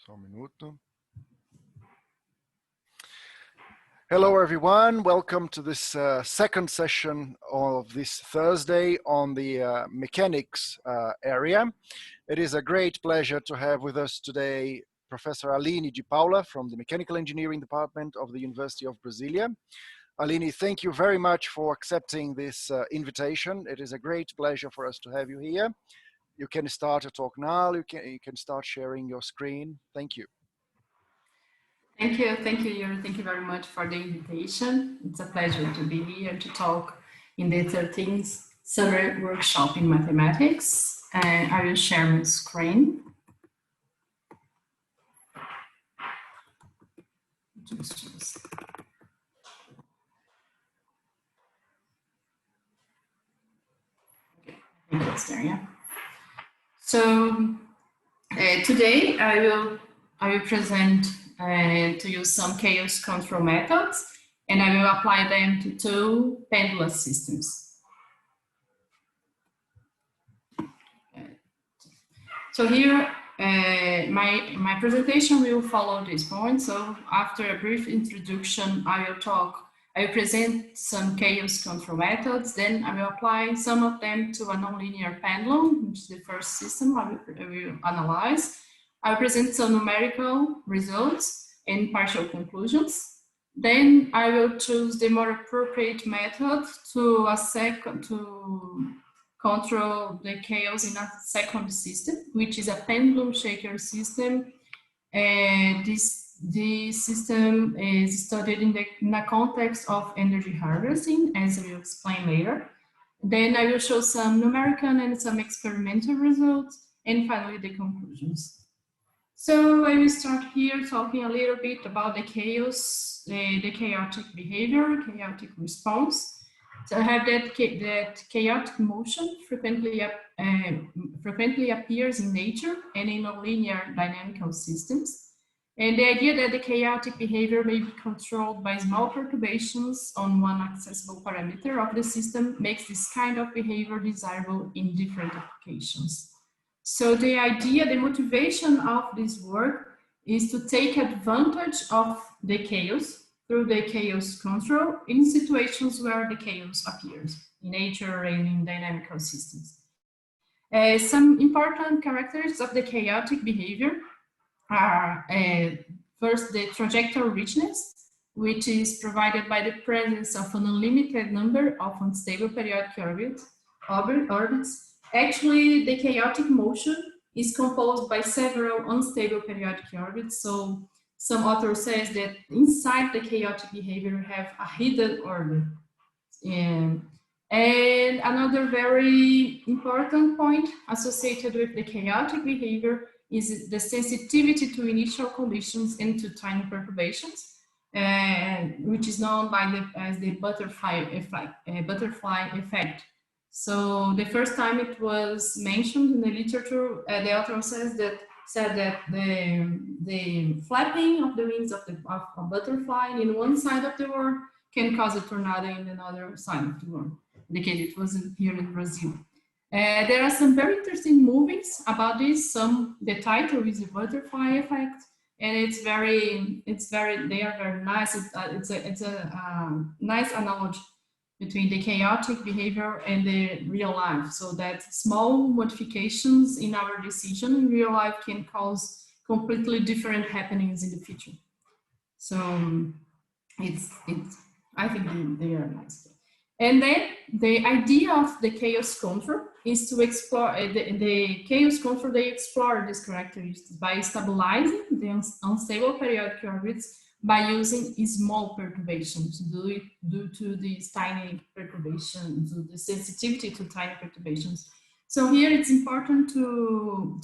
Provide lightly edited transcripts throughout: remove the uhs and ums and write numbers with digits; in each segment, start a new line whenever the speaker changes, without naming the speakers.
Só minuto. Hello everyone, welcome to this second session of this Thursday on the mechanics area. It is a great pleasure to have with us today Professor Aline de Paula from the Mechanical Engineering Department of the University of Brasília. Aline, thank you very much for accepting this invitation. It is a great pleasure for us to have you here. You can start to talk now, you can start sharing your screen. Thank you.
Thank you, Yuri. Thank you very much for the invitation. It's a pleasure to be here to talk in the 13th summer workshop in mathematics. I will share my screen. Okay, it's there, yeah. So today I will present to use some chaos control methods, and I will apply them to two pendulum systems. So here, my presentation will follow this point. So after a brief introduction, I will present some chaos control methods, then I will apply some of them to a nonlinear pendulum, which is the first system I will analyze. I'll present some numerical results and partial conclusions. Then I will choose the more appropriate method to control the chaos in a second system, which is a pendulum-shaker system. This system is studied in the context of energy harvesting, as I will explain later. Then I will show some numerical and some experimental results, and finally the conclusions. So I will start here talking a little bit about the chaos, the chaotic behavior, chaotic response. So I have that chaotic motion frequently appears in nature and in nonlinear dynamical systems. And the idea that the chaotic behavior may be controlled by small perturbations on one accessible parameter of the system makes this kind of behavior desirable in different applications. So the idea, the motivation of this work is to take advantage of the chaos through the chaos control in situations where the chaos appears in nature and in dynamical systems. Some important characteristics of the chaotic behavior are first the trajectory richness, which is provided by the presence of an unlimited number of unstable periodic orbits. Actually, the chaotic motion is composed by several unstable periodic orbits. So some author says that inside the chaotic behavior we have a hidden orbit. And another very important point associated with the chaotic behavior is the sensitivity to initial conditions and to tiny perturbations, which is known as the butterfly effect. So the first time it was mentioned in the literature, the author said that the flapping of the wings of a butterfly in one side of the world can cause a tornado in another side of the world. In the case it wasn't here in Brazil. There are some very interesting movies about this. The title is the butterfly effect, and they are very nice. It's a nice analogy between the chaotic behavior and the real life, so that small modifications in our decision in real life can cause completely different happenings in the future. So I think they are nice. And then the idea of the chaos control is to explore the chaos control. They explore these characteristics by stabilizing the unstable periodic orbits by using small perturbations due to these tiny perturbations, to the sensitivity to tiny perturbations. So here it's important to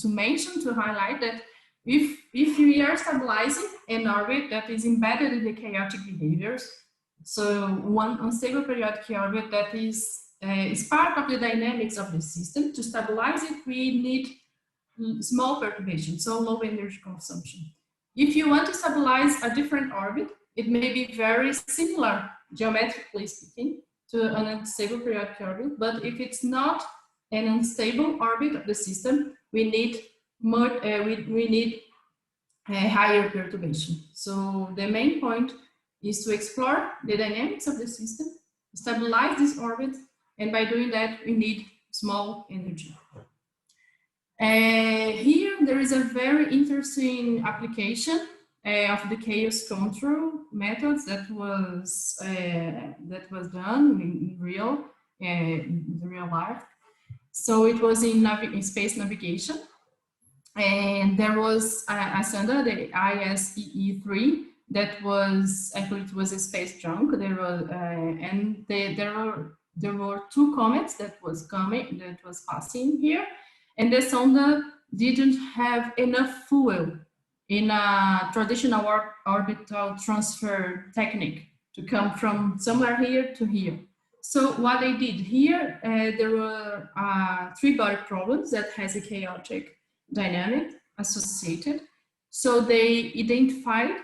highlight that if we are stabilizing an orbit that is embedded in the chaotic behaviors, so one unstable periodic orbit that is part of the dynamics of the system, to stabilize it, we need small perturbations, so low energy consumption. If you want to stabilize a different orbit, it may be very similar, geometrically speaking, to an unstable periodic orbit, but if it's not an unstable orbit of the system, we need a higher perturbation. So the main point is to explore the dynamics of the system, stabilize this orbit, and by doing that, we need small energy. Here, there is a very interesting application of the chaos control methods that was done in real life. So it was in space navigation, and there was a standard, the ISEE3, that was actually, it was a space junk. There was there were two comets that was passing here, and the sonda didn't have enough fuel in a traditional orbital transfer technique to come from somewhere here to here. So what they did here, there were 3 body problems that has a chaotic dynamic associated. So they identified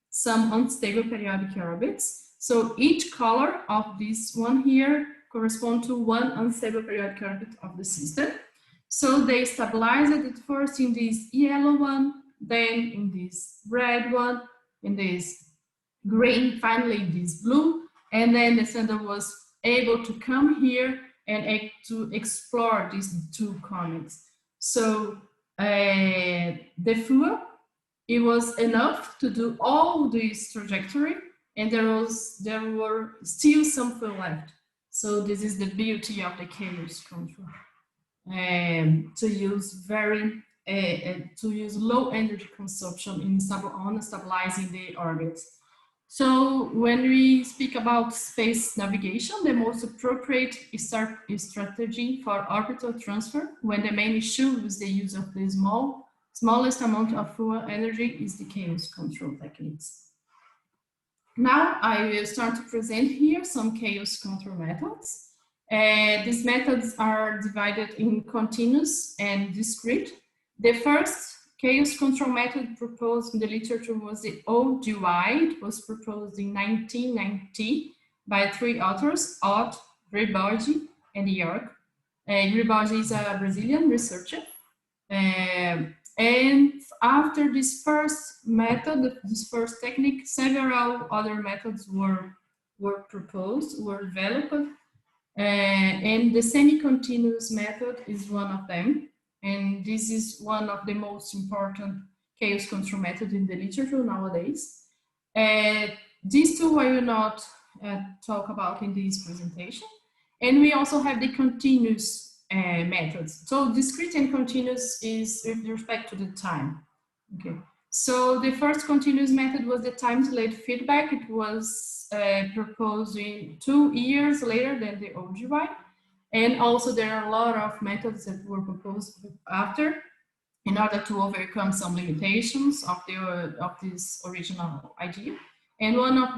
some unstable periodic orbits. So each color of this one here corresponds to one unstable periodic orbit of the system. So they stabilized it first in this yellow one, then in this red one, in this green, finally this blue, and then the sender was able to come here and to explore these 2 comets. So the fuel, it was enough to do all this trajectory, and there were still some fuel left. So this is the beauty of the chaos control, to use low energy consumption in stabilizing the orbits. So when we speak about space navigation, the most appropriate strategy for orbital transfer, when the main issue is the use of the smallest amount of fuel energy, is the chaos control techniques. Now I will start to present here some chaos control methods. These methods are divided in continuous and discrete. The first chaos control method proposed in the literature was the OGY. It was proposed in 1990 by 3 authors, Ott, Gribaldi, and York. Gribaldi is a Brazilian researcher. And after this first method, this first technique, several other methods were developed. And the semi-continuous method is one of them. And this is one of the most important chaos control methods in the literature nowadays. These 2 I will not talk about in this presentation. And we also have the continuous methods. So discrete and continuous is with respect to the time. Okay. So the first continuous method was the time delayed feedback. It was proposed 2 years later than the OGY. And also there are a lot of methods that were proposed after in order to overcome some limitations of this original idea. And one of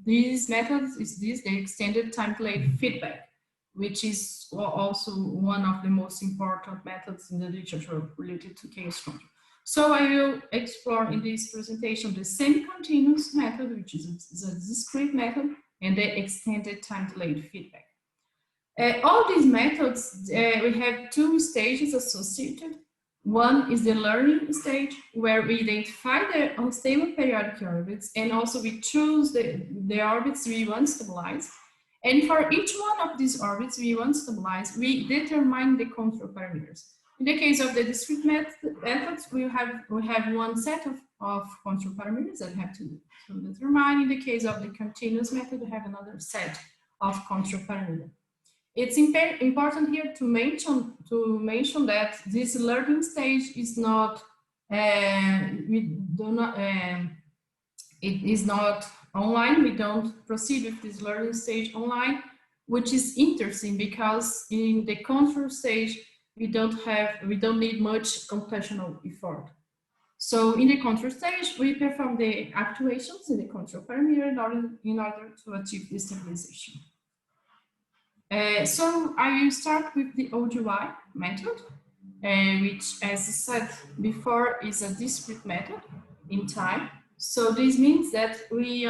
these methods is the extended time delayed feedback, which is also one of the most important methods in the literature related to chaos control. So I will explore in this presentation the semi-continuous method, which is a discrete method, and the extended time delayed feedback. All these methods, we have 2 stages associated. One is the learning stage, where we identify the unstable periodic orbits, and also we choose the orbits we want to stabilize. And for each one of these orbits we want to stabilize, we determine the control parameters. In the case of the discrete methods, we have one set of control parameters that have to determine. In the case of the continuous method, we have another set of control parameters. It's important here to mention that this learning stage is not it is not online. We don't proceed with this learning stage online, which is interesting because in the control stage we don't need much computational effort. So in the control stage, we perform the actuations in the control parameter in order to achieve the stabilization. So I will start with the OGY method, which, as I said before, is a discrete method in time. So this means that we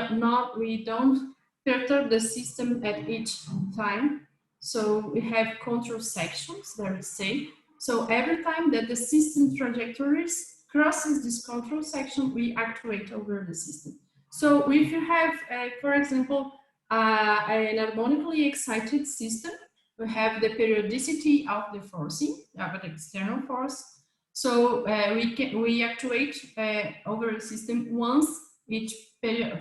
don't perturb the system at each time. So we have control sections, there we say. So every time that the system trajectories crosses this control section, we actuate over the system. So if you have, for example, an harmonically excited system, we have the periodicity of the forcing, of the external force. So we actuate over a system once each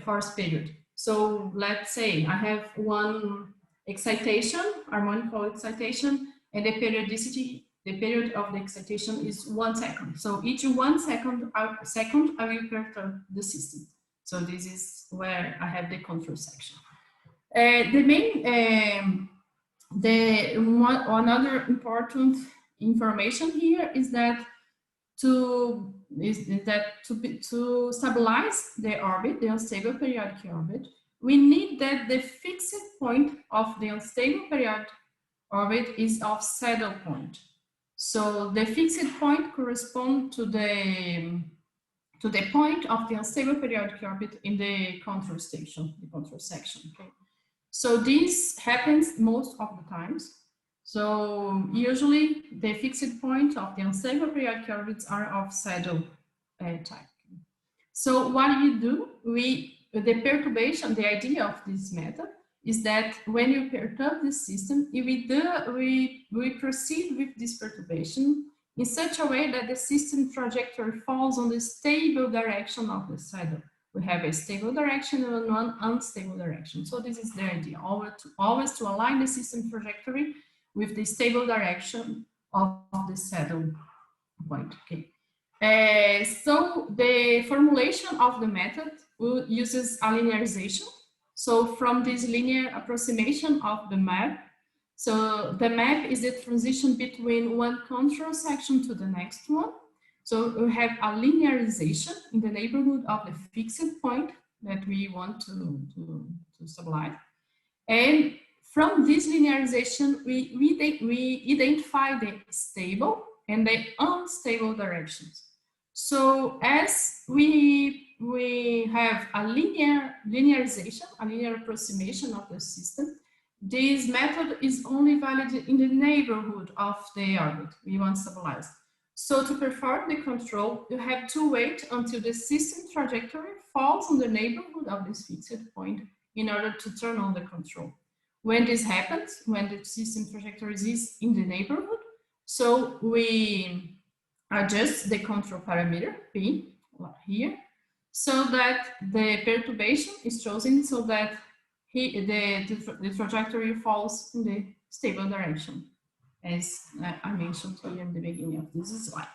force period. So let's say I have one excitation, harmonical excitation, and the periodicity, the period of the excitation is 1 second. So each 1 second, I will perturb the system. So this is where I have the control section. The main, another important information here is that to stabilize the orbit, the unstable periodic orbit, we need that the fixed point of the unstable periodic orbit is of saddle point. So the fixed point corresponds to the point of the unstable periodic orbit in the control station, the control section. Okay? So this happens most of the times. So usually the fixed point of the unstable periodic orbits are of saddle type. So what you do, the perturbation, the idea of this method is that when you perturb the system, we proceed with this perturbation in such a way that the system trajectory falls on the stable direction of the saddle. We have a stable direction and one unstable direction. So this is the idea, always to align the system trajectory with the stable direction of the saddle point. Okay. So the formulation of the method uses a linearization. So from this linear approximation of the map, so the map is the transition between one control section to the next one. So we have a linearization in the neighborhood of the fixed point that we want to stabilize. And from this linearization, we identify the stable and the unstable directions. So as we have a linearization, a linear approximation of the system, this method is only valid in the neighborhood of the orbit we want to stabilize. So to perform the control, you have to wait until the system trajectory falls on the neighborhood of this fixed point in order to turn on the control. When this happens, when the system trajectory is in the neighborhood, so we adjust the control parameter P here, so that the perturbation is chosen so that the trajectory falls in the stable direction, as I mentioned here in the beginning of this slide.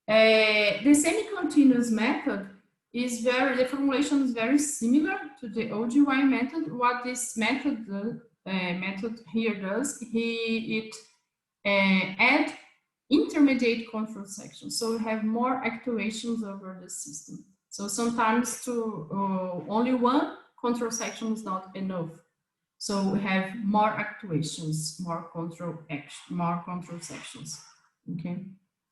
The semi-continuous method is the formulation is very similar to the OGY method. What this method here does, it add intermediate control sections. So we have more actuations over the system. So sometimes only one control section is not enough. So we have more actuations, more control sections. Okay.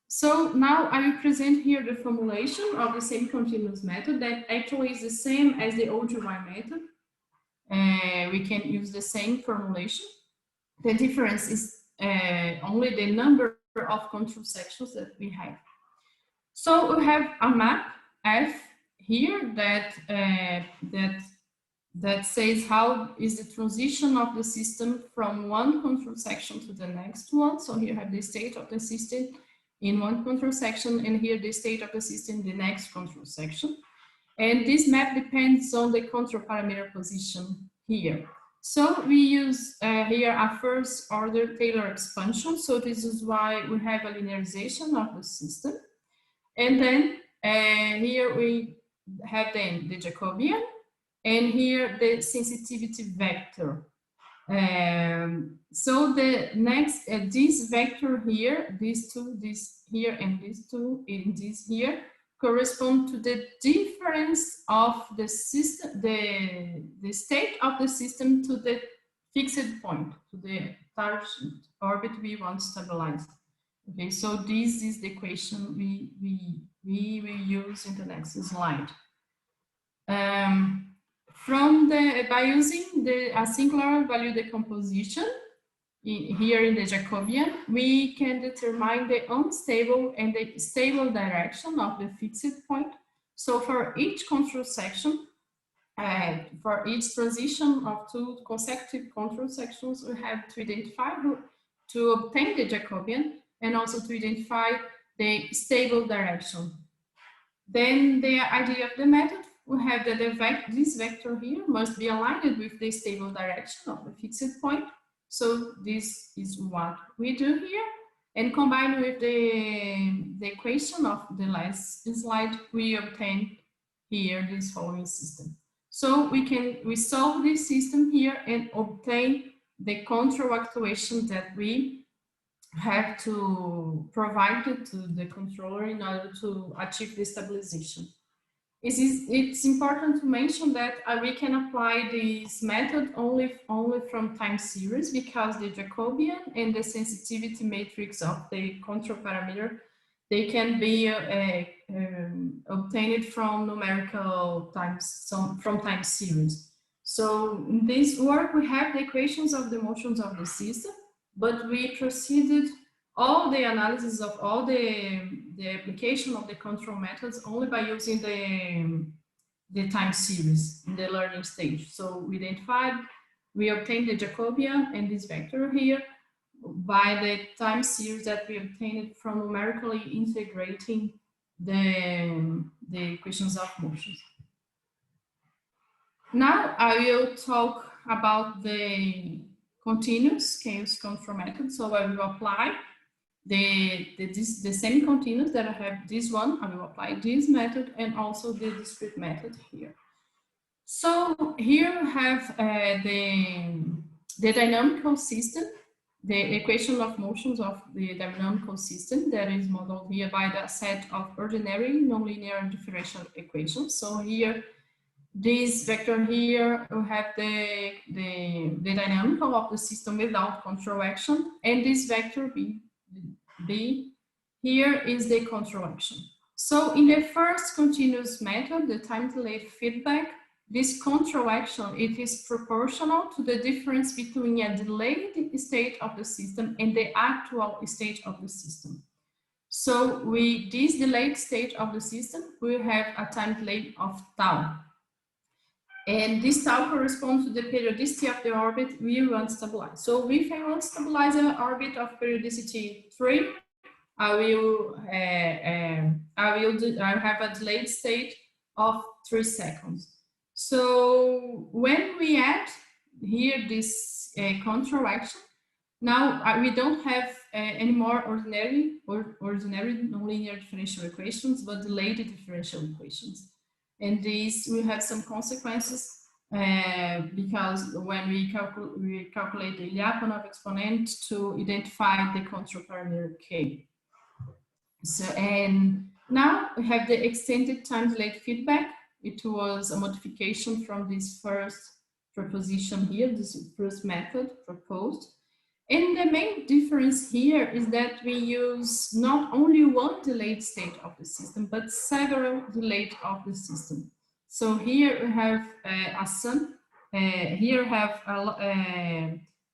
So now I will present here the formulation of the semi-continuous method that actually is the same as the OGY method. We can use the same formulation. The difference is only the number of control sections that we have. So we have a map F here that says how is the transition of the system from one control section to the next one. So here I have the state of the system in one control section, and here the state of the system in the next control section. And this map depends on the control parameter position here. So we use here a first order Taylor expansion. So this is why we have a linearization of the system. And then here we have then the Jacobian, and here the sensitivity vector. So the next, this vector here, these two, this here and these two in this here, correspond to the difference of the system, the state of the system to the fixed point, to the target orbit we want to stabilize. Okay, so this is the equation we will use in the next slide. By using a singular value decomposition, here in the Jacobian, we can determine the unstable and the stable direction of the fixed point. So for each control section, for each transition of two consecutive control sections, we have to identify to obtain the Jacobian and also to identify the stable direction. Then the idea of the method, we have that this vector here must be aligned with the stable direction of the fixed point. So this is what we do here. And combined with the equation of the last slide, we obtain here this following system. So we solve this system here and obtain the control actuation that we have to provide to the controller in order to achieve the stabilization. It's important to mention that we can apply this method only from time series, because the Jacobian and the sensitivity matrix of the control parameter, they can be obtained from numerical from time series. So in this work, we have the equations of the motions of the system, but we proceeded all the analysis of all the application of the control methods only by using the time series in the learning stage. So we obtained the Jacobian and this vector here by the time series that we obtained from numerically integrating the equations of motions. Now I will talk about the continuous chaos control method. So I will apply the semi-continuous that I have this one. I will apply this method and also the discrete method here. So here we have the dynamical system, the equation of motions of the dynamical system that is modeled here by the set of ordinary nonlinear differential equations. So here, this vector here, we have the dynamical of the system without control action, and this vector B here is the control action. So in the first continuous method, the time delayed feedback, this control action, it is proportional to the difference between a delayed state of the system and the actual state of the system. So with this delayed state of the system, we have a time delay of tau. And this tau corresponds to the periodicity of the orbit we want to stabilize. So if I want to stabilize an orbit of periodicity 3, I have a delayed state of 3 seconds. So when we add here this control action, now we don't have any more ordinary nonlinear differential equations, but delayed differential equations. And these will have some consequences because when we calculate the Lyapunov exponent to identify the control parameter K. So, and now we have the extended time delayed feedback. It was a modification from this first proposition here, this first method proposed. And the main difference here is that we use not only one delayed state of the system, but several delayed of the system. So here we have a sum. Here we have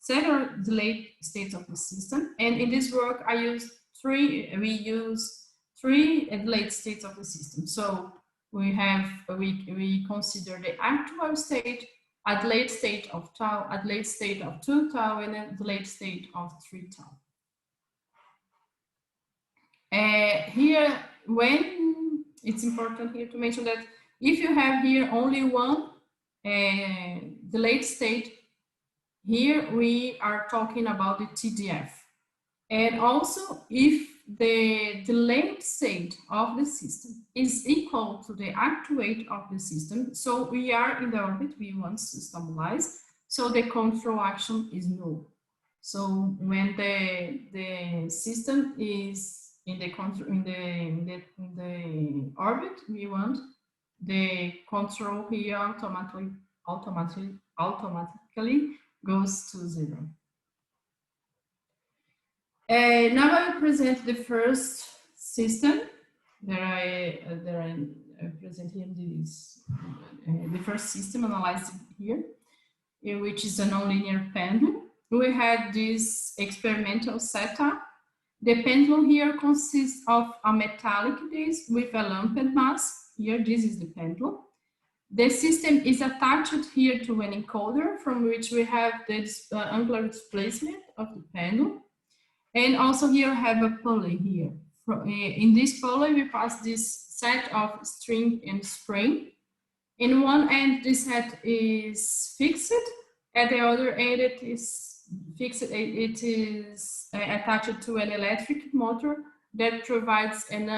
several delayed states of the system. And in this work, we use three delayed states of the system. So we consider the actual state, a delayed state of tau, a delayed state of 2 tau, and a delayed state of 3 tau. Here, when it's important here to mention that if you have here only one delayed state, here we are talking about the TDF. And also, if the delayed state of the system is equal to the actuate of the system, so we are in the orbit we want to stabilize, so the control action is null. So when the system is in the orbit we want, the control here automatically goes to 0. Now I will present the first system that I present here. The first system analyzed here, which is a nonlinear pendulum. we had this experimental setup. The pendulum here consists of a metallic disc with a lumped mass. Here, this is the pendulum. The system is attached here to an encoder from which we have the angular displacement of the pendulum. And also here I have a pulley here. In this pulley, we pass this set of string and spring. In one end, this set is fixed. At the other end, it is fixed. It is attached to an electric motor that provides an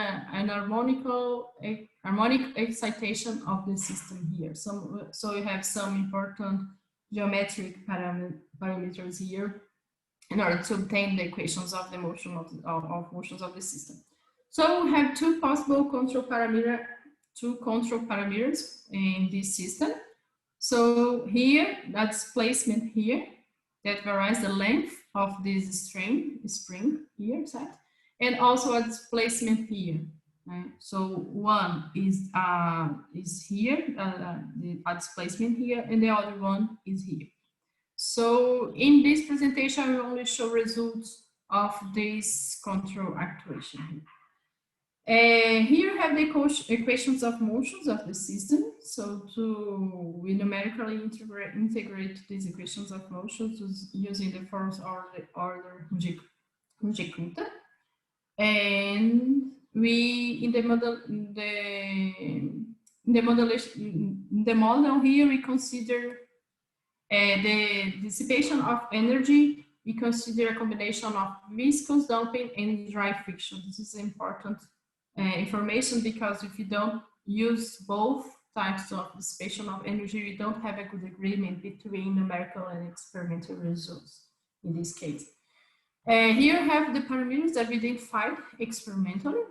harmonic excitation of the system here. So we have some important geometric parameters here in order to obtain the equations of the motion motions of the system. So we have two possible control parameters in this system. So here, that's displacement here that varies the length of this spring here set, and also a displacement here. Right? So one is here, a displacement here, and the other one is here. So in this presentation, I will only show results of this control actuation here. Here we have the equations of motions of the system. So we numerically integrate these equations of motions using the first order Hunjekuta. And we in the model here we consider the dissipation of energy. We consider a combination of viscous damping and dry friction. This is important information because if you don't use both types of dissipation of energy, we don't have a good agreement between numerical and experimental results in this case. Here I have the parameters that we identified experimentally.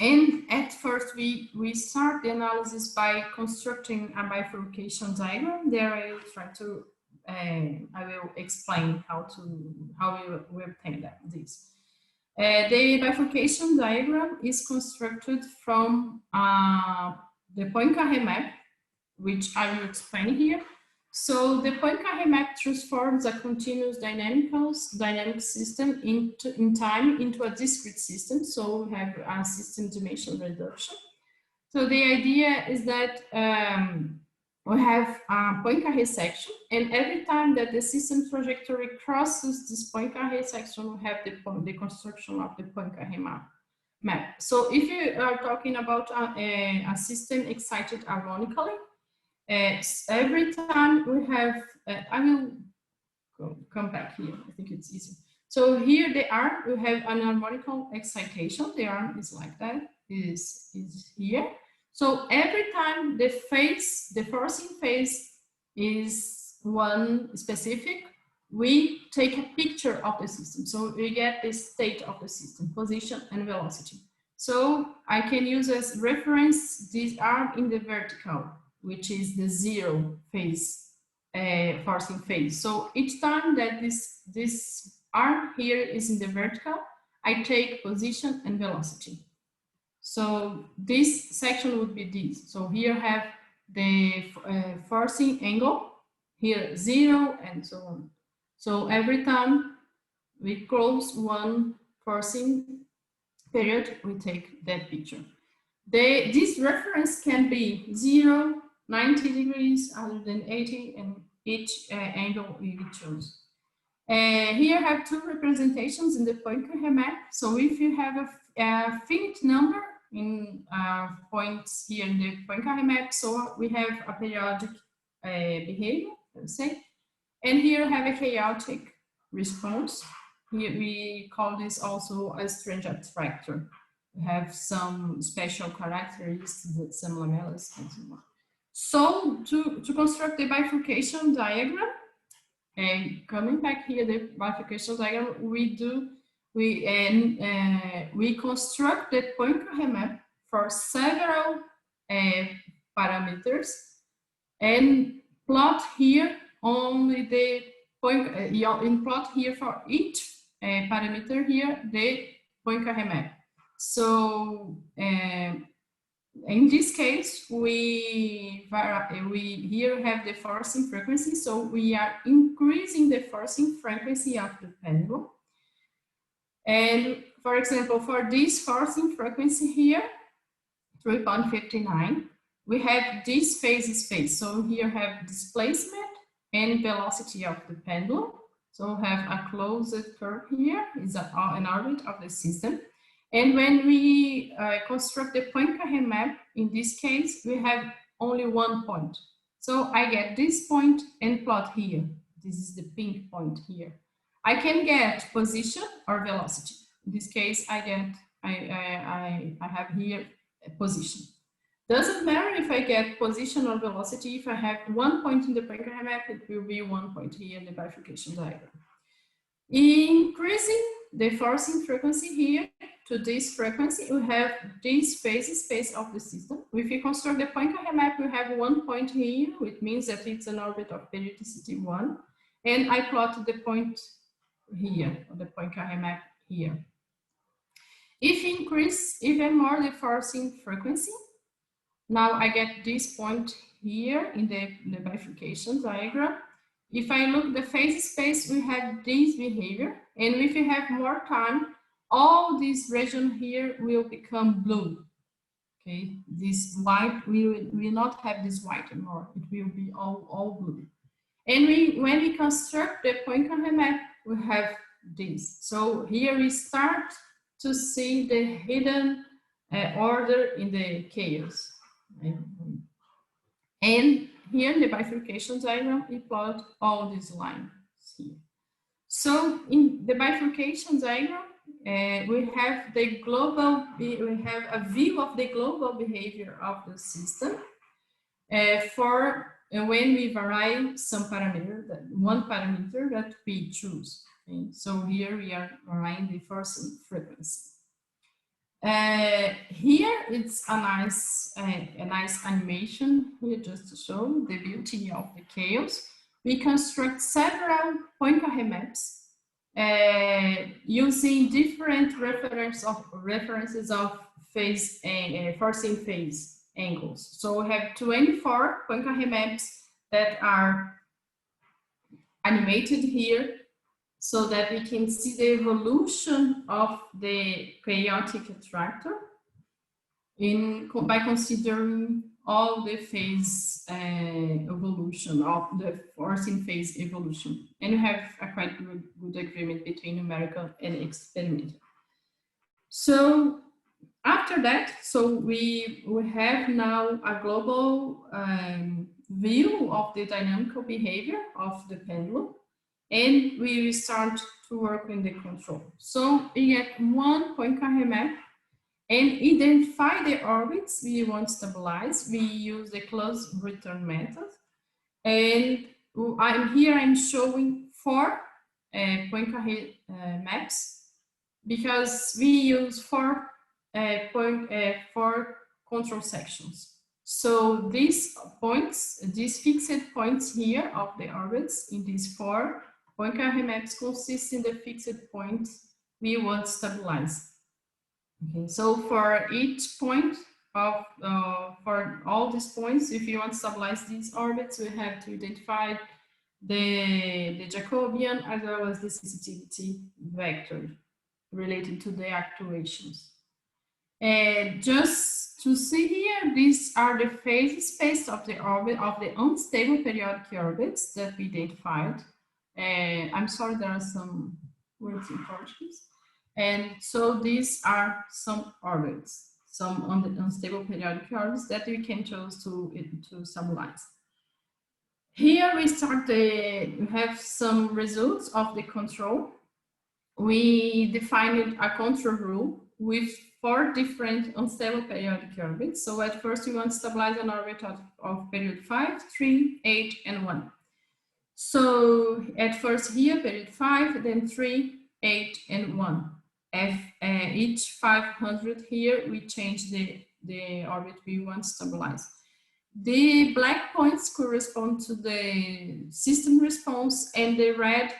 And at first we start the analysis by constructing a bifurcation diagram. There I will try to, I will explain how we obtain this. The bifurcation diagram is constructed from the Poincaré Map, which I will explain here. So the Poincaré Map transforms a continuous dynamic system in time into a discrete system. So we have a system dimension reduction. So the idea is that we have a Poincaré section, and every time that the system trajectory crosses this Poincaré section, we have the construction of the Poincaré map. So if you are talking about a system excited harmonically, every time we have, I will come back here, I think it's easier. So here the arm, we have an harmonical excitation. The arm is like that, is here. So every time the forcing phase is one specific, we take a picture of the system. So we get the state of the system, position and velocity. So I can use as reference this arm in the vertical, which is the zero phase, forcing phase. So each time that this arm here is in the vertical, I take position and velocity. So this section would be this. So here I have the forcing angle, here 0 and so on. So every time we close one forcing period, we take that picture. This reference can be 0, 90 degrees, 180, and each angle we choose. Here I have two representations in the Poincaré map. So if you have a finite number in points here in the Poincaré map, so we have a periodic behavior, let's say, and here I have a chaotic response. Here we call this also a strange attractor. We have some special characteristics, some lamellas and so on. So to construct the bifurcation diagram, and coming back here, the bifurcation diagram, we construct the Poincaré map for several parameters and plot here only the point, plot here for each parameter here the Poincaré map. So in this case, we here have the forcing frequency, so we are increasing the forcing frequency of the pendulum. And for example, for this forcing frequency here, 3.59, we have this phase space. So here have displacement and velocity of the pendulum. So we have a closed curve here, is an orbit of the system. And when we construct the Poincaré map, in this case, we have only one point. So I get this point and plot here. This is the pink point here. I can get position or velocity. In this case, I have here a position. Doesn't matter if I get position or velocity. If I have one point in the Poincaré map, it will be one point here in the bifurcation diagram. Increasing the forcing frequency here to this frequency, we have this phase space of the system. If you construct the Poincaré map, we have one point here, which means that it's an orbit of periodicity 1. And I plot the point here, the Poincaré map here. If you increase even more the forcing frequency, now I get this point here in the bifurcation diagram. If I look at the phase space, we have this behavior. And if you have more time, all this region here will become blue. Okay, this white, we will not have this white anymore. It will be all blue. And when we construct the Poincaré map, we have this. So here we start to see the hidden order in the chaos. And here in the bifurcation diagram, we plot all these lines here. So in the bifurcation diagram, we have a view of the global behavior of the system for when we vary some parameter, one parameter that we choose. Okay? So here we are varying the forcing frequency. Here it's a nice animation here just to show the beauty of the chaos. We construct several Poincaré maps using different references of phase forcing phase angles. So we have 24 Poincaré maps that are animated here, so that we can see the evolution of the chaotic attractor by considering all the phase evolution of the forcing phase evolution. And we have a quite good agreement between numerical and experimental. So after that, so we have now a global view of the dynamical behavior of the pendulum. And we will start to work in the control. So we get one Poincaré map and identify the orbits we want to stabilize. We use the closed return method. And I'm showing 4 Poincaré maps because we use 4 control sections. So these points, these fixed points here of the orbits in these 4 Poincaré maps consist in the fixed points we want to stabilize. Okay, so for each point of, for all these points, if you want to stabilize these orbits, we have to identify the Jacobian as well as the sensitivity vector related to the actuations. And just to see here, these are the phase space of the orbit of the unstable periodic orbits that we identified. I'm sorry, there are some words in Portuguese. And so these are some orbits, some unstable periodic orbits that we can choose to stabilize. Here we have some results of the control. We defined a control rule with 4 different unstable periodic orbits. So at first we want to stabilize an orbit of period 5, 3, 8, and 1. So at first here, period 5, then 3, 8, and 1. Each 500 here, we change the orbit we want to stabilize. The black points correspond to the system response, and the red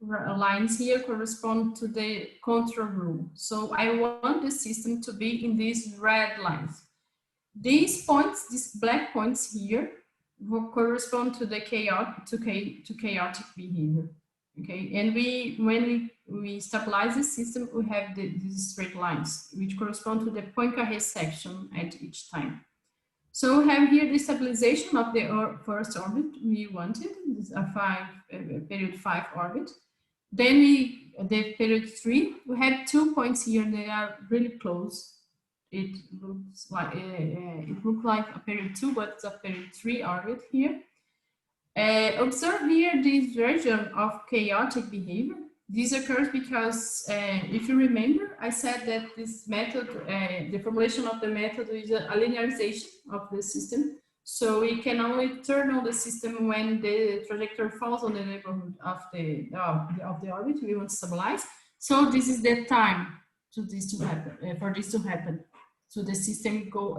lines here correspond to the control rule. So I want the system to be in these red lines. These points, these black points here, will correspond to the chaotic behavior. Okay, and when we stabilize the system, we have these straight lines which correspond to the Poincaré section at each time. So we have here the stabilization of the first orbit we wanted, this is a period 5 orbit. Then the period 3, we have 2 points here, they are really close. It looks like a period 2, but it's a period 3 orbit here. Observe here this region of chaotic behavior. This occurs because, if you remember, I said that this method, the formulation of the method is a linearization of the system. So we can only turn on the system when the trajectory falls on the neighborhood of the orbit we want to stabilize. So this is the time for this to happen. So the system go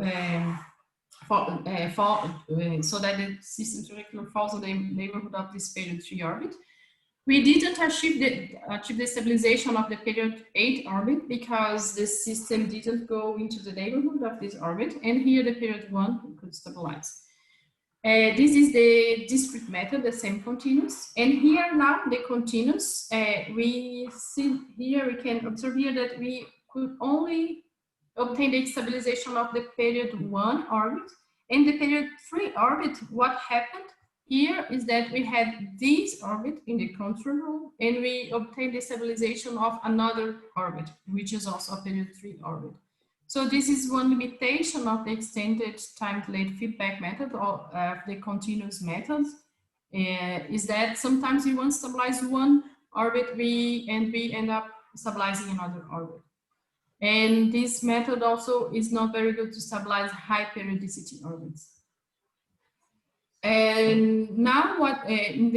so that the system trajectory falls on the neighborhood of this period 3 orbit. We didn't achieve the stabilization of the period 8 orbit because the system didn't go into the neighborhood of this orbit, and here the period 1 we could stabilize. This is the discrete method, the semi-continuous, and here now the continuous. We see here, we can observe here that we could only obtain the stabilization of the period 1 orbit, and the period 3 orbit. What happened here is that we had this orbit in the control room, and we obtained the stabilization of another orbit, which is also a period 3 orbit. So this is one limitation of the extended time delayed feedback method or the continuous methods, is that sometimes we want to stabilize one orbit and we end up stabilizing another orbit. And this method also is not very good to stabilize high periodicity orbits. And now what in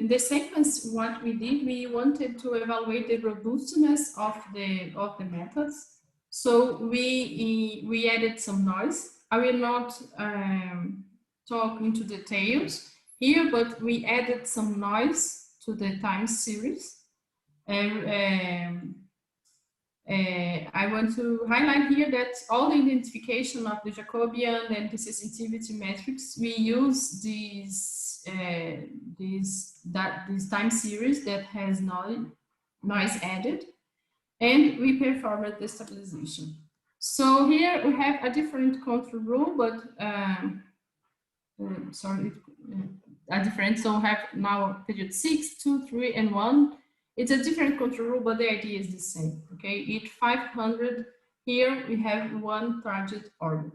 the sequence, what we did, we wanted to evaluate the robustness of the methods. So we added some noise. I will not talk into details here, but we added some noise to the time series. I want to highlight here that all the identification of the Jacobian and the sensitivity metrics, we use this time series that has noise added, and we performed the stabilization. So here we have a different control rule, but a different. So we have now period 6, 2, 3, and 1. It's a different control rule, but the idea is the same. Okay, at 500 here we have one target orbit.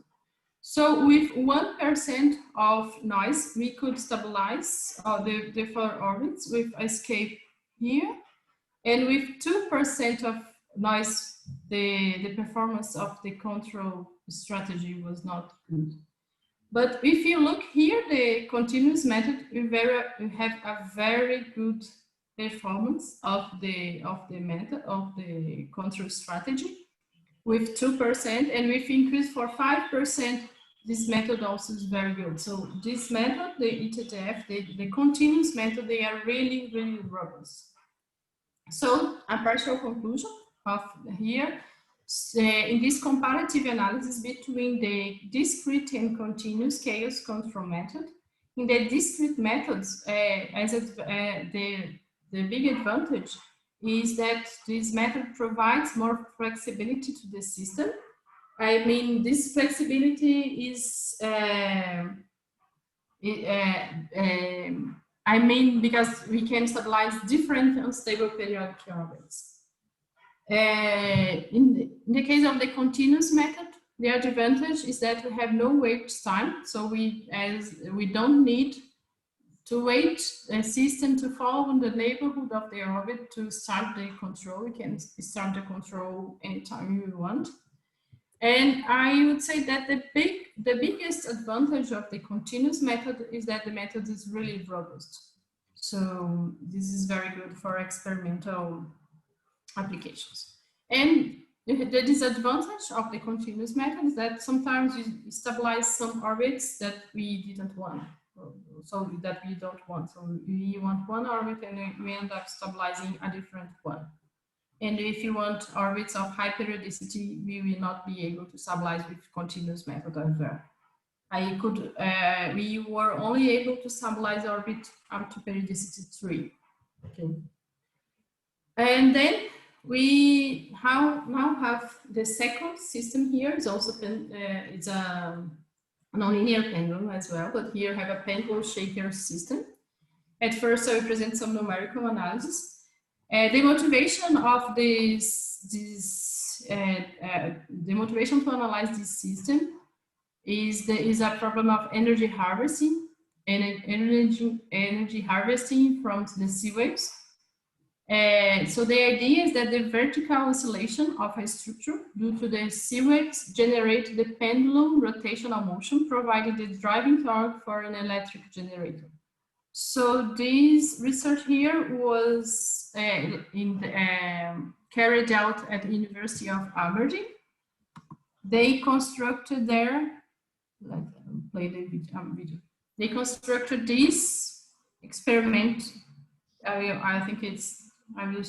So with 1% of noise, we could stabilize the 4 orbits with escape here, and with 2% of noise, the performance of the control strategy was not good. But if you look here, the continuous method, we have a very good performance of the method of the control strategy with 2%, and if increase for 5%, this method also is very good. So this method, the ETDF, the continuous method, they are really, really robust. So a partial conclusion of here, in this comparative analysis between the discrete and continuous chaos control method, in the discrete methods, the big advantage is that this method provides more flexibility to the system. I mean, this flexibility is, because we can stabilize different unstable periodic orbits. In the case of the continuous method, the advantage is that we have no wait time, so we don't need to wait a system to fall in the neighborhood of the orbit to start the control. We can start the control anytime we want. And I would say that the biggest advantage of the continuous method is that the method is really robust. So this is very good for experimental applications. And the disadvantage of the continuous method is that sometimes you stabilize some orbits that we didn't want. So that we don't want. So we want one orbit and we end up stabilizing a different one. And if you want orbits of high periodicity, we will not be able to stabilize with continuous method as well. We were only able to stabilize orbit up to periodicity 3. Okay. And then we now have the second system here. It's also it's a nonlinear pendulum as well, but here have a pendulum-shaker system. At first, I will present some numerical analysis. The motivation of the motivation to analyze this system is a problem of energy harvesting and energy harvesting from the sea waves. So the idea is that the vertical oscillation of a structure due to the sea waves generate the pendulum rotational motion, providing the driving torque for an electric generator. So this research here was carried out at the University of Aberdeen. They constructed there, let's play the video. They constructed this experiment. I think it's, I will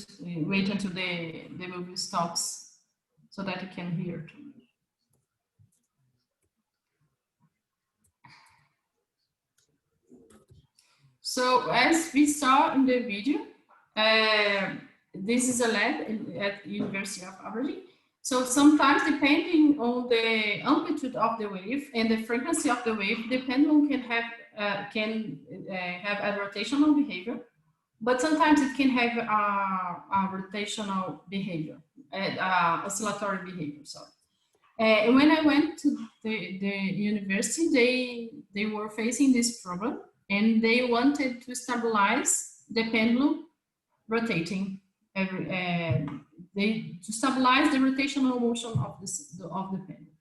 wait until the movie stops so that you can hear too. So as we saw in the video, this is a lab at the University of Aberdeen. So sometimes depending on the amplitude of the wave and the frequency of the wave, the pendulum can have a rotational behavior, but sometimes it can have a rotational behavior, oscillatory behavior, sorry. And when I went to the university, they were facing this problem, and they wanted to stabilize the pendulum rotating to stabilize the rotational motion of the pendulum.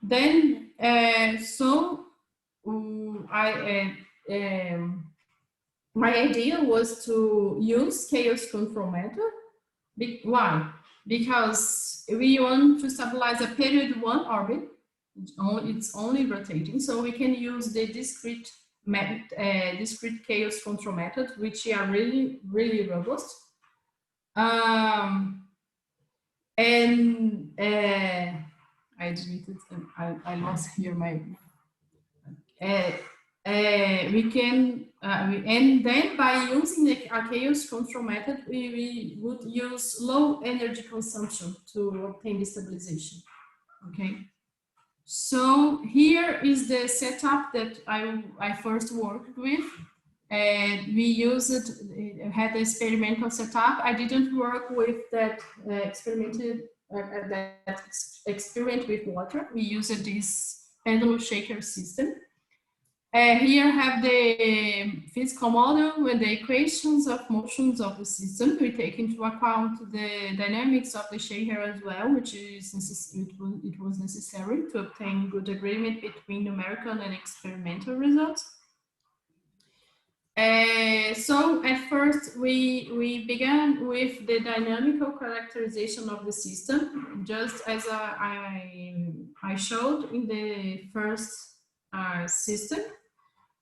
Then, my idea was to use chaos control method. Why? Because we want to stabilize a period 1 orbit. It's only rotating, so we can use the discrete chaos control method, which are really, really robust. I deleted. I lost here my. We can, and then by using the chaos control method, we would use low energy consumption to obtain destabilization. Okay. So here is the setup that I first worked with. And we used it, had the experimental setup. I didn't work with that experiment with water. We used this pendulum-shaker system. Here have the physical model with the equations of motions of the system. We take into account the dynamics of the shaker as well, which is it was necessary to obtain good agreement between numerical and experimental results. So at first we began with the dynamical characterization of the system, just as I showed in the first system.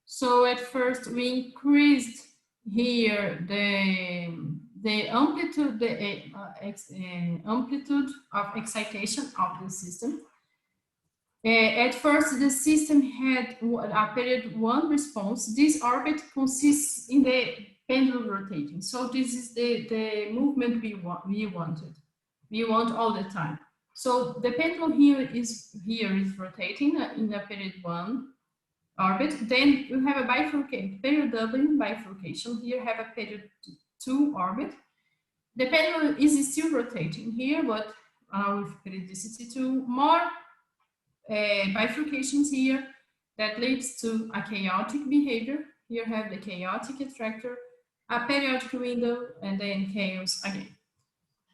So at first we increased here the amplitude, amplitude of excitation of the system. At first, the system had a period 1 response. This orbit consists in the pendulum rotating. So this is the movement we wanted. We want all the time. So the pendulum here is rotating in the period 1 orbit. Then you have a bifurcation, period doubling bifurcation. Here have a period 2 orbit. The pendulum is still rotating here, but with periodicity 2, more bifurcations here that leads to a chaotic behavior. Here have the chaotic attractor, a periodic window, and then chaos again.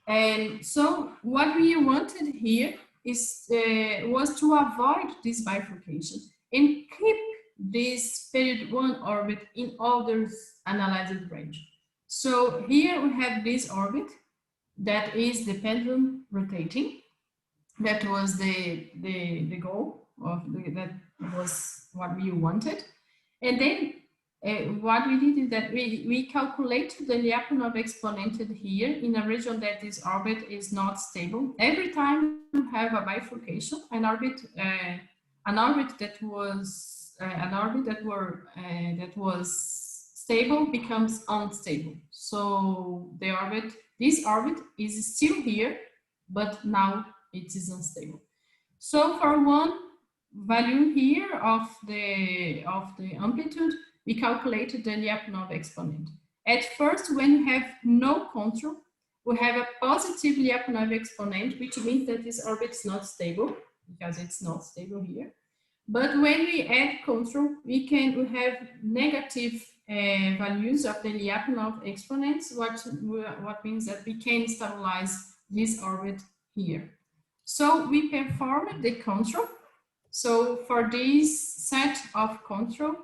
And so what we wanted here is was to avoid this bifurcation and keep this period 1 orbit in all those analyzed range. So here we have this orbit that is the pendulum rotating. That was the goal of that was what we wanted. And then what we did is that we calculated the Lyapunov exponent here in a region that this orbit is not stable. Every time you have a bifurcation, an orbit that was stable becomes unstable. So this orbit is still here, but now it is unstable. So for one value here of the amplitude, we calculated the Lyapunov exponent. At first, when you have no control, we have a positive Lyapunov exponent, which means that this orbit is not stable, because it's not stable here. But when we add control, we have negative values of the Lyapunov exponents, what means that we can stabilize this orbit here. So we performed the control. So for this set of control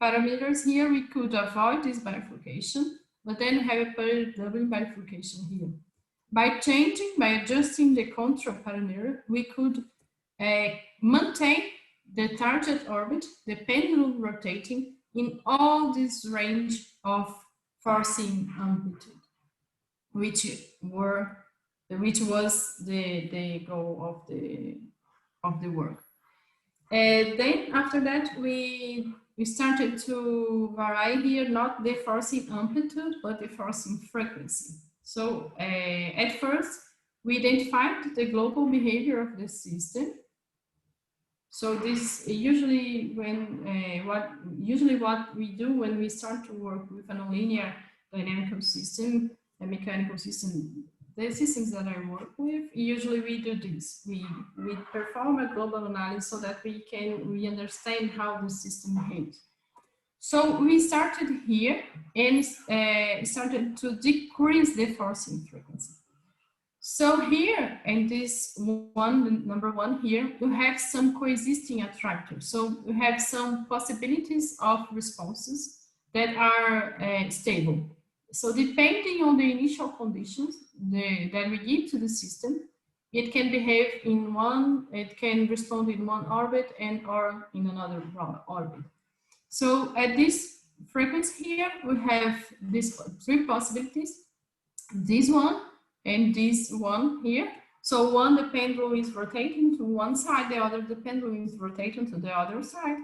parameters here, we could avoid this bifurcation, but then have a double bifurcation here. By adjusting the control parameter, we could maintain the target orbit, the pendulum rotating in all this range of forcing amplitude, which was the goal of the work. Then after that, we started to vary here, not the forcing amplitude, but the forcing frequency. So at first, we identified the global behavior of the system. So this usually what we do when we start to work with a nonlinear dynamical system, a mechanical system, the systems that I work with, usually we do this. We perform a global analysis so that we understand how the system behaves. So we started here and started to decrease the forcing frequency. So here, in this one, number one here, you have some coexisting attractors. So you have some possibilities of responses that are stable. So depending on the initial conditions that we give to the system, it can behave in it can respond in one orbit or in another orbit. So at this frequency here, we have these three possibilities, this one and this one here. So one, the pendulum is rotating to one side, the other, the pendulum is rotating to the other side.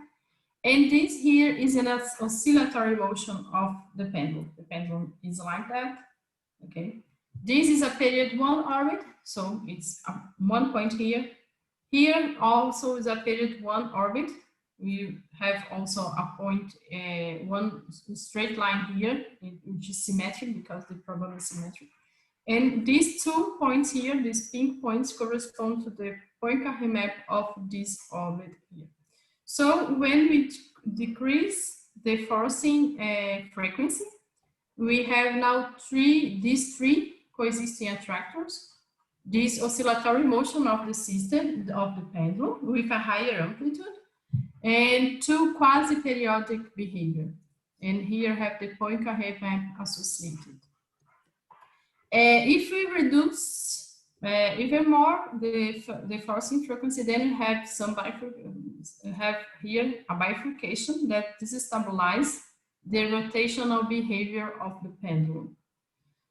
And this here is an oscillatory motion of the pendulum. The pendulum is like that, okay? This is a period one orbit, so it's 1 point here. Here also is a period one orbit. We have also a point, one straight line here, which is symmetric because the problem is symmetric. And these 2 points here, these pink points, correspond to the Poincaré Map of this orbit here. So when we decrease the forcing frequency, we have now these three coexisting attractors, this oscillatory motion of the system, of the pendulum with a higher amplitude, and two quasi-periodic behavior. And here have the Poincaré Map associated. If we reduce even more the forcing frequency, then we have here a bifurcation that destabilize the rotational behavior of the pendulum.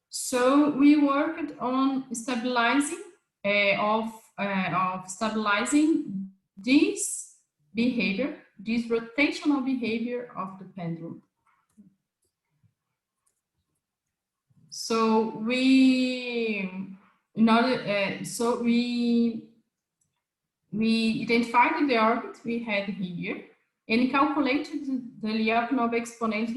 So we worked on stabilizing stabilizing this behavior, this rotational behavior of the pendulum. So we identified the orbit we had here and calculated the Lyapunov exponent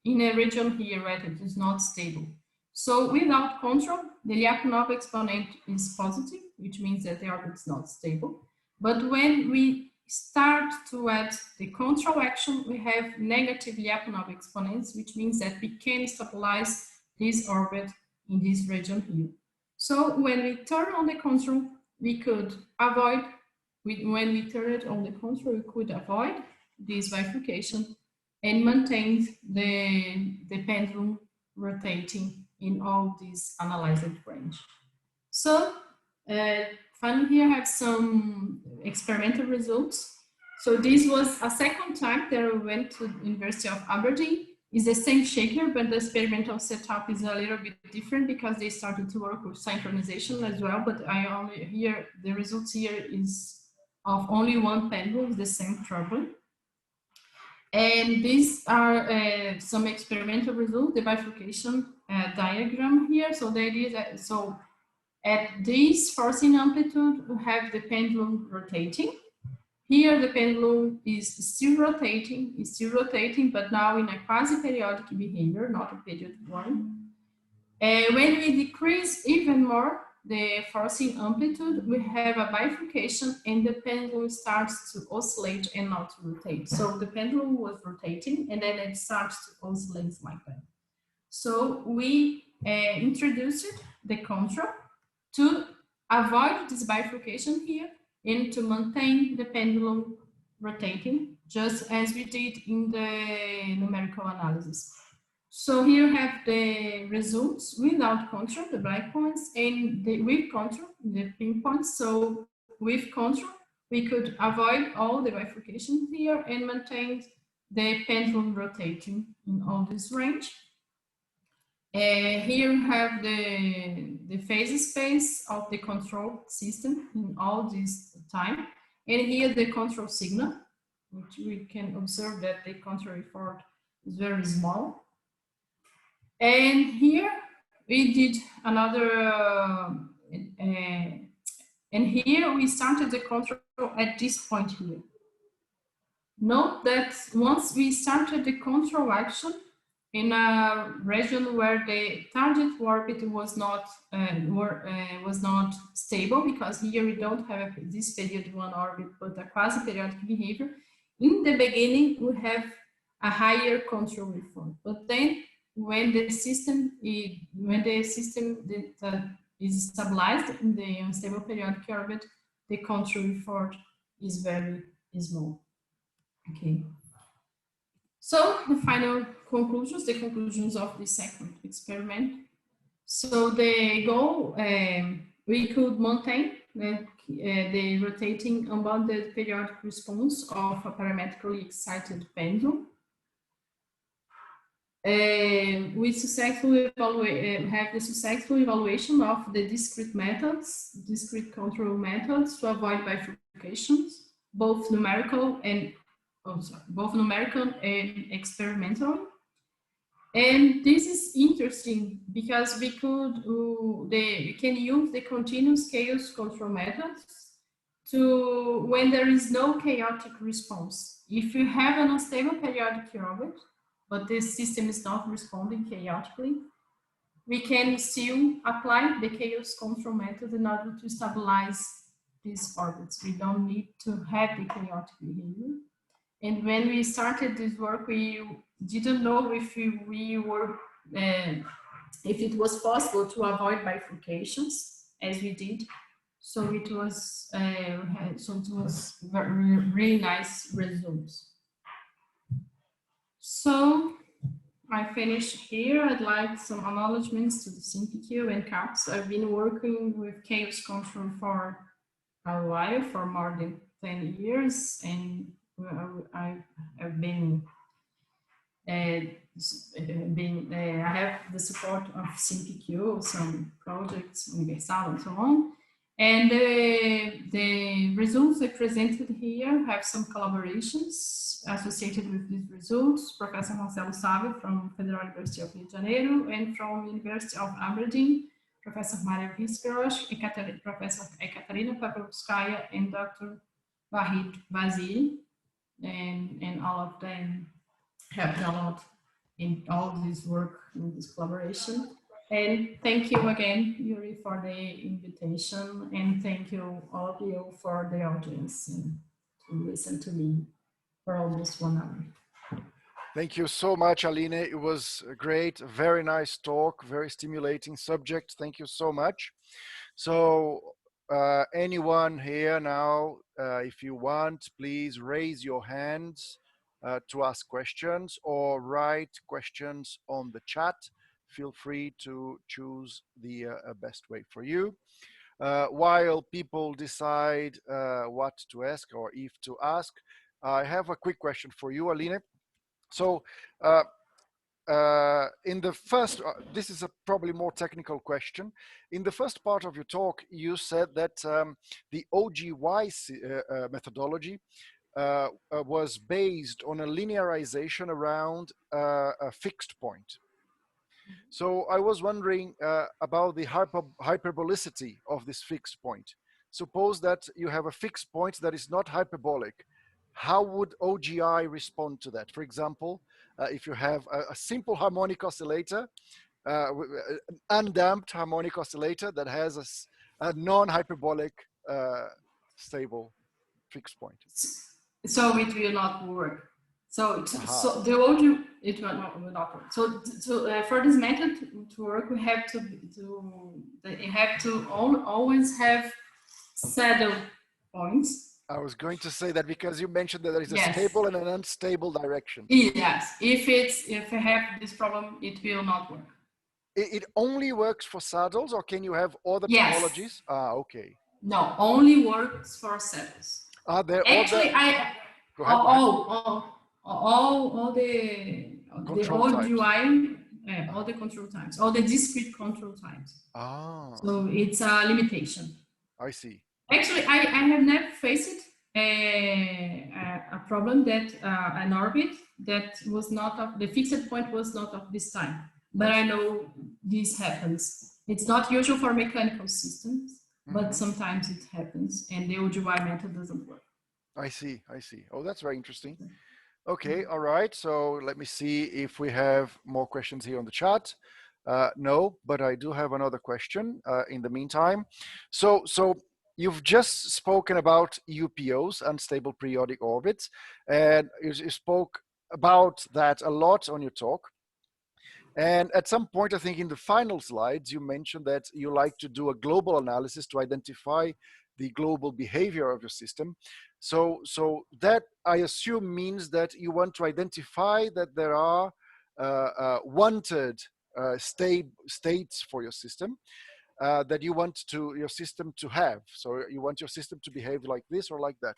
in a region here where it is not stable. So without control, the Lyapunov exponent is positive, which means that the orbit is not stable. But when we start to add the control action, we have negative Lyapunov exponents, which means that we can stabilize this orbit in this region here. So when we turn on the control, we could avoid, when we turn it on the control, we could avoid this bifurcation and maintain the pendulum rotating in all this analyzed range. So finally here I have some experimental results. So this was a second time that we went to the University of Aberdeen. It's the same shaker, but the experimental setup is a little bit different because they started to work with synchronization as well. But I only here, the results here is of only one pendulum, the same trouble. And these are some experimental results, the bifurcation diagram here. So the idea is that, so at this forcing amplitude, we have the pendulum rotating. Here the pendulum is still rotating, but now in a quasi-periodic behavior, not a period one. When we decrease even more the forcing amplitude, we have a bifurcation and the pendulum starts to oscillate and not to rotate. So the pendulum was rotating and then it starts to oscillate like that. So we introduced the control to avoid this bifurcation here and to maintain the pendulum rotating, just as we did in the numerical analysis. So here we have the results without control, the black points, and with control, the pink points. So with control, we could avoid all the bifurcation here and maintain the pendulum rotating in all this range. Here we have the phase space of the control system in all this time. And here the control signal, which we can observe that the control effort is very small. And here we did another, and here we started the control at this point here. Note that once we started the control action in a region where the target orbit was not stable, because here we don't have this period one orbit, but a quasi-periodic behavior. In the beginning, we have a higher control effort, but then when the system is stabilized in the unstable periodic orbit, the control effort is very small. Okay. So the final conclusions, the conclusions of the second experiment. So the goal, we could maintain the rotating unbounded periodic response of a parametrically excited pendulum. We successfully have the successful evaluation of the discrete methods, discrete control methods to avoid bifurcations, both numerical and experimental. And this is interesting because we can use the continuous chaos control methods to when there is no chaotic response. If you have an unstable periodic orbit, but this system is not responding chaotically, we can still apply the chaos control method in order to stabilize these orbits. We don't need to have the chaotic behavior. And when we started this work, we didn't know if if it was possible to avoid bifurcations, as we did. So it was really nice results. So I finish here. I'd like some acknowledgements to the CPQ and CAPS. I've been working with chaos control for a while, for more than 10 years, and I have been, I have the support of CPQ, some projects, Universal, and so on. And the results I presented here have some collaborations associated with these results. Professor Marcelo Sávio from Federal University of Rio de Janeiro and from University of Aberdeen, Professor Maria Visperos, Professor Ekaterina Pavlovskaya, and Dr. Vahid Vaziri, and all of them helped a lot in all this work, in this collaboration. And thank you again, Yuri, for the invitation, and thank you all of you for the audience and to listen to me for almost 1 hour.
Thank you so much, Aline. It was a great, very nice talk, very stimulating subject. Thank you so much. So anyone here now, if you want, please raise your hands to ask questions or write questions on the chat. Feel free to choose the best way for you. While people decide what to ask or if to ask, I have a quick question for you, Aline. So in the first, this is a probably more technical question. In the first part of your talk, you said that the OGY methodology was based on a linearization around a fixed point. So I was wondering about the hyperbolicity of this fixed point. Suppose that you have a fixed point that is not hyperbolic. How would OGI respond to that? For example, if you have a simple harmonic oscillator, an undamped harmonic oscillator that has a non-hyperbolic stable fixed point.
So it will not work. So the OGI, it will not work. So for this method to work, we have to always have saddle points.
I was going to say that because you mentioned that there is a
Yes.
stable and an unstable direction.
Yes, if I have this problem, it will not work.
It only works for saddles, or can you have other
Yes.
topologies? Ah, okay.
No, only works for saddles.
Are there
Actually,
Go ahead.
all the OGI, all the control times, all the discrete control times.
Ah.
So it's a limitation.
I see.
Actually, I have never faced a problem that an orbit that was not of the fixed point was not of this time. But I know this happens. It's not usual for mechanical systems, but sometimes it happens, and the OGY method doesn't work.
I see. Oh, that's very interesting. Okay, all right. So let me see if we have more questions here on the chat. No, but I do have another question in the meantime. So you've just spoken about UPOs, unstable periodic orbits, and you spoke about that a lot on your talk. And at some point, I think in the final slides, you mentioned that you like to do a global analysis to identify the global behavior of your system. So that, I assume, means that you want to identify that there are wanted states for your system that you want your system to have. So you want your system to behave like this or like that.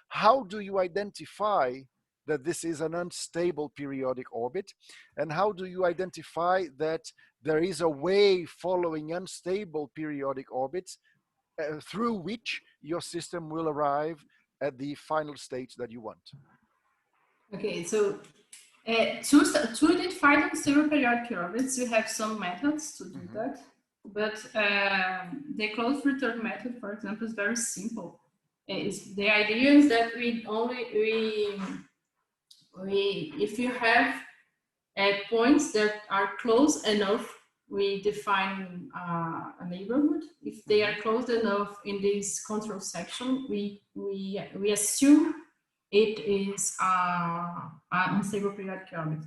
How do you identify that this is an unstable periodic orbit? And how do you identify that there is a way following unstable periodic orbits through which your system will arrive at the final state that you want?
Okay, so to identify unstable periodic orbits, we have some methods to do that. But the closed return method, for example, is very simple. The idea is that if you have points that are close enough, we define a neighborhood. If they are close enough in this control section, we assume it is an unstable periodic orbit.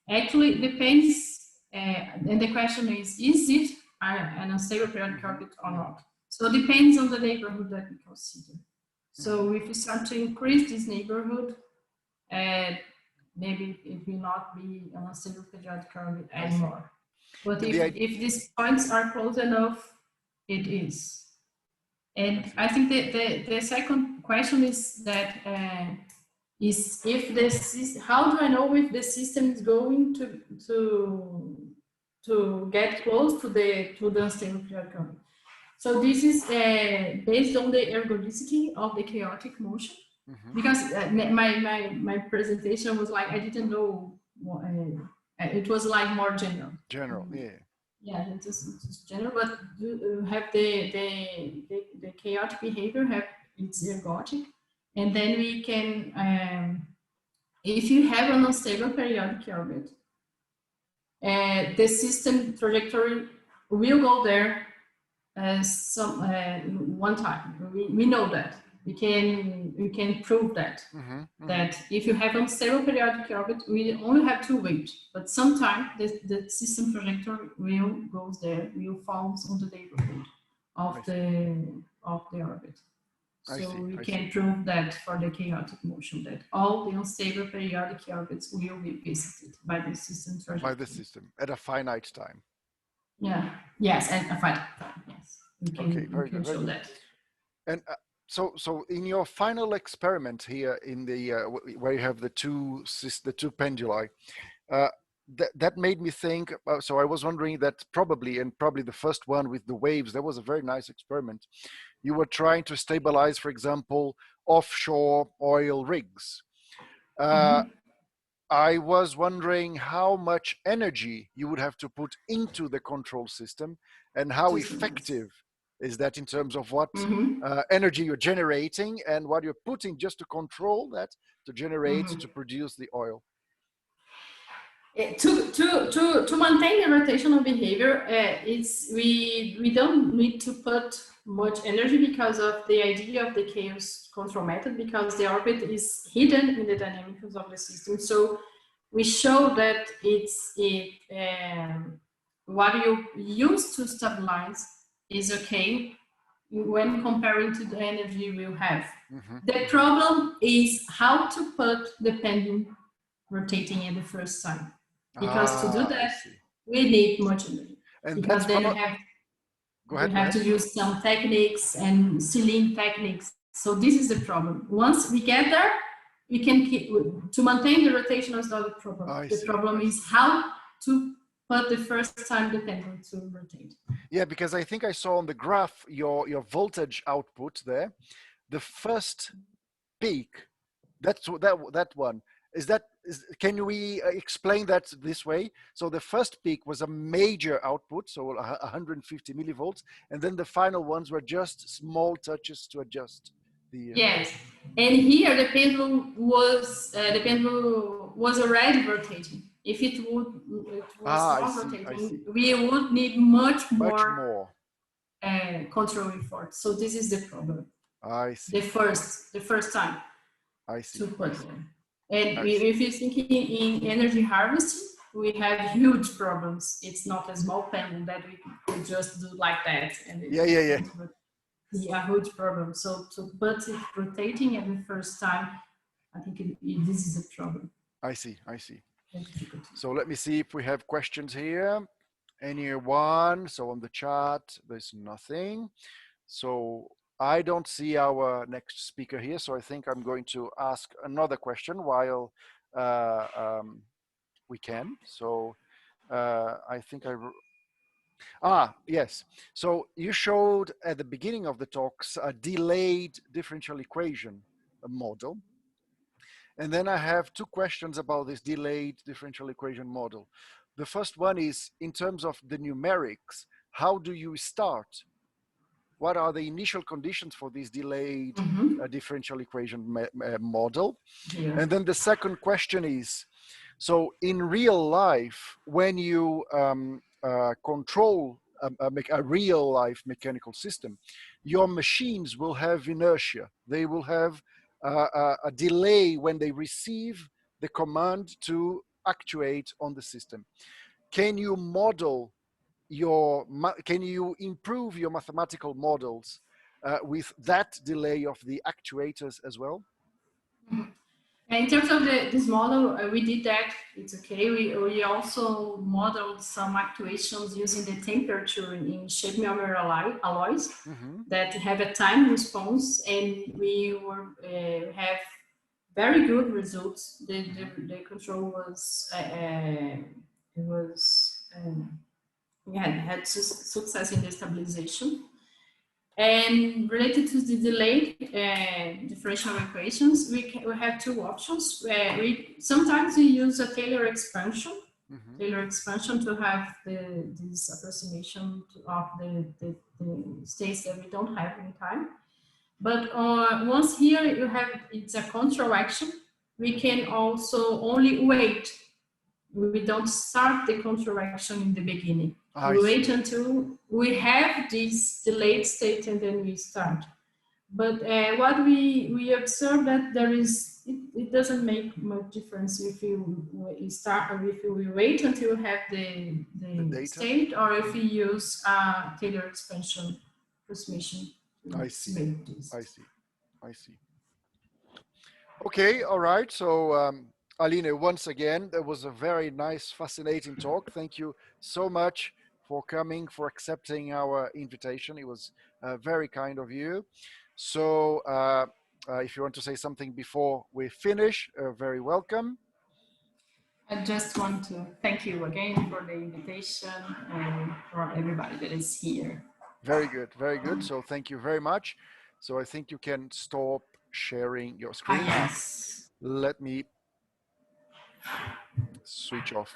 Actually, it depends, and the question is it an unstable periodic orbit or not? So it depends on the neighborhood that we consider. So if we start to increase this neighborhood, maybe it will not be an unstable periodic orbit anymore. But if these points are close enough, it is. And I think the second question is that how do I know if the system is going to get close to the unstable periodic orbit? So this is based on the ergodicity of the chaotic motion. Because my presentation was like, I didn't know, it was like more general.
General, yeah.
Yeah, it's just general, but have the chaotic behavior, it's ergodic. And then we can, if you have an unstable periodic orbit, the system trajectory will go there one time. We know that. We can prove that that if you have unstable periodic orbit, we only have two ways, but sometimes the system trajectory goes there, will fall on the neighborhood of the orbit. So we can prove that for the chaotic motion, that all the unstable periodic orbits will be visited by the system trajectory.
By the system at a finite time.
Yeah. Yes, at a finite time. Yes. We can show that.
And so in your final experiment here in the where you have the two penduli, that made me think. So I was wondering that probably the first one with the waves, that was a very nice experiment. You were trying to stabilize, for example, offshore oil rigs. I was wondering how much energy you would have to put into the control system, and how effective is that in terms of what energy you're generating and what you're putting just to control that, to generate, to produce the oil.
To maintain the rotational behavior, we don't need to put much energy because of the idea of the chaos control method, because the orbit is hidden in the dynamics of the system. So we show that what you use to stabilize is okay when comparing to the energy we'll have. The problem is how to put the pendulum rotating at the first time. Because to do that, we need much energy. And because then you have to use some techniques and sealing techniques. So this is the problem. Once we get there, we can keep, to maintain the rotation is not a problem. The problem is how to put the first time the pendulum to rotate.
Yeah, because I think I saw on the graph your voltage output there, the first peak, that one. Can we explain that this way? So the first peak was a major output, so 150 millivolts, and then the final ones were just small touches to adjust the.
Yes, and here the pendulum was already rotating. If it was not rotating, we would need much more control effort. So this is the problem.
I see.
The first time.
I see.
To put them. And if you're thinking in energy harvesting, we have huge problems. It's not a small pendulum that we could just do like that. And
yeah.
A huge problem. So to put it rotating at the first time, I think this is a problem.
I see. So let me see if we have questions here. Anyone? So on the chat, there's nothing. So I don't see our next speaker here, so I think I'm going to ask another question while we can. So I think yes. So you showed at the beginning of the talks a delayed differential equation model. And then I have two questions about this delayed differential equation model. The first one is, in terms of the numerics, how do you start? What are the initial conditions for this delayed differential equation model? Yeah. And then the second question is, so in real life, when you control a real life mechanical system, your machines will have inertia. They will have a delay when they receive the command to actuate on the system. Can you model can you improve your mathematical models with that delay of the actuators as well?
In terms of this model, we did that. It's okay. We also modeled some actuations using the temperature in shape memory alloys that have a time response, and we have very good results. The control was we had success in the stabilization. And related to the delayed differential equations, we have two options. Sometimes we use a Taylor expansion, to have this approximation of the states that we don't have in time. But once here you have, it's a control action, we can also only wait. We don't start the control action in the beginning. We wait until we have this delayed state and then we start. But what we observe that it doesn't make much difference if you start or if you wait until you have the state, or if you use Taylor expansion approximation.
I see. Okay, all right. So Aline, once again, that was a very nice, fascinating talk. Thank you so much for coming, for accepting our invitation. It was very kind of you. So if you want to say something before we finish, very welcome.
I just want to thank you again for the invitation and for everybody that is here.
Very good, very good. So thank you very much. So I think you can stop sharing your screen.
Yes.
Let me switch off